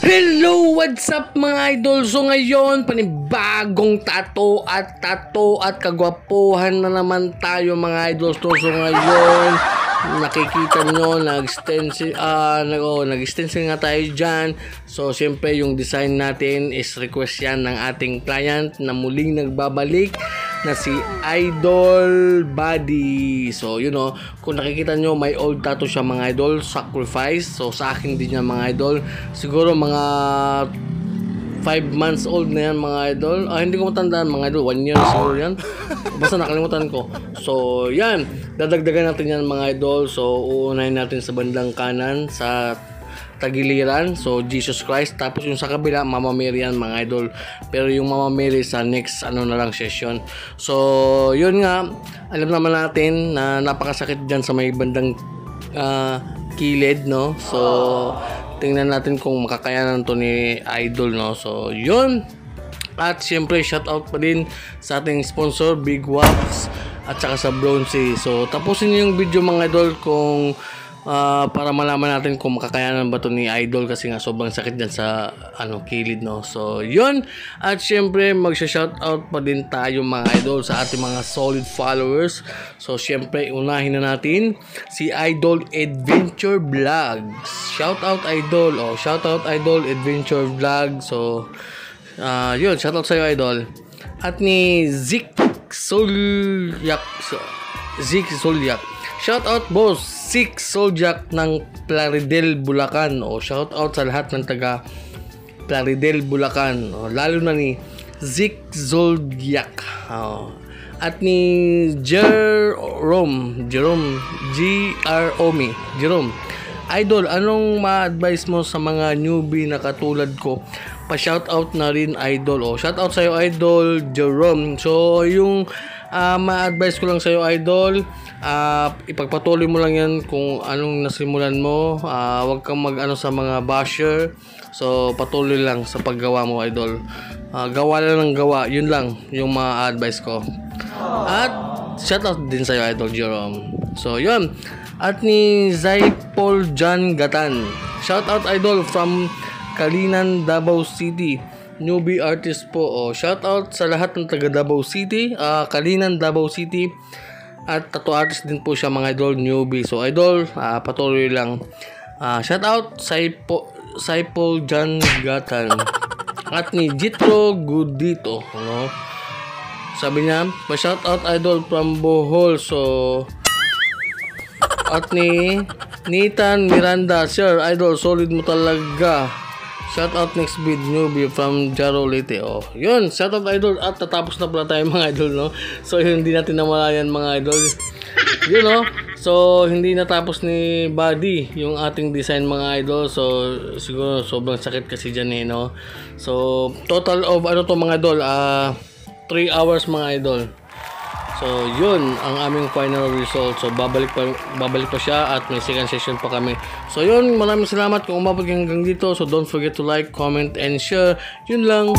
Hello! What's up mga idol? So ngayon, panibagong tato at kagwapuhan na naman tayo mga idol. So ngayon, nakikita nyo, nag-stencil nga tayo dyan. So syempre yung design natin is request yan ng ating client na muling nagbabalik na si Idol Buddy. So you know, kung nakikita nyo, may old tattoo siya mga idol, sacrifice. So sa akin din yan mga idol, siguro mga 5 months old na yan mga idol. Hindi ko matandaan mga idol, 1 year siguro yan. Basta nakalimutan ko. So yan, dadagdagan natin yan mga idol. So uunahin natin sa bandang kanan sa tagiliran, so Jesus Christ, tapos yung sa kabila Mama Mary yan mga idol, pero yung Mama Mary sa next na lang session. So yun nga, alam naman natin na napakasakit dyan sa may bandang kilid, no? So tingnan natin kung makakayanan to ni Idol, no? So yun, at syempre shout out pa din sa ating sponsor Big Waps at saka sa Bronzy. So tapusin niyo yung video mga idol kung para malaman natin kung makakayanan ba to ni Idol, kasi nga sobrang sakit dyan sa kilid, no? So yun, at syempre magsha-shoutout pa din tayo mga idol sa ating mga solid followers. So syempre unahin na natin si Idol Adventure Vlogs. Shoutout Idol, shoutout Idol Adventure Vlog. So yun, shoutout sa'yo Idol. At ni Zik Solyak, shoutout boss Zik Solyak ng Plaridel, Bulacan. Shoutout sa lahat ng taga Plaridel, Bulacan. Lalo na ni Zik Solyak. At ni Jerome Jerome. Idol, anong ma-advise mo sa mga newbie na katulad ko? Pa-shoutout na rin Idol. Shoutout sa'yo Idol Jerome. So yung ma-advise ko lang sa'yo Idol, ipagpatuloy mo lang yan kung anong nasimulan mo. Huwag kang sa mga basher. So patuloy lang sa paggawa mo Idol. Gawa lang ng gawa, yun lang yung ma-advise ko. At shoutout din sa'yo Idol Jerome. So yun, at ni Zay Paul John Gatan, shoutout Idol from Kalinan, Davao City, newbie artist po. Shoutout sa lahat ng taga Davao City, Kalinan, Davao City. At tattoo artist din po siya mga idol, newbie. So idol, patuloy lang. Shoutout Sai Paul John Gatan. At ni Jitro Gudito, no? Sabi niya, pa-shoutout Idol from Bohol. So at ni Nathan Miranda, sir Idol, solid mo talaga. Shoutout next vid, newbie from Jaro Leyte. Yun, shoutout Idol. At tatapos na pala tayo mga idol, no? So hindi natin namalayan mga idol. Yun, no? So hindi natapos ni Buddy yung ating design mga idol. So siguro sobrang sakit kasi dyan no? So total of mga idol, 3 hours mga idol. So yun ang aming final result. So babalik pa siya at may second session pa kami. So yun, maraming salamat kung umabot hanggang dito. So don't forget to like, comment and share. Yun lang.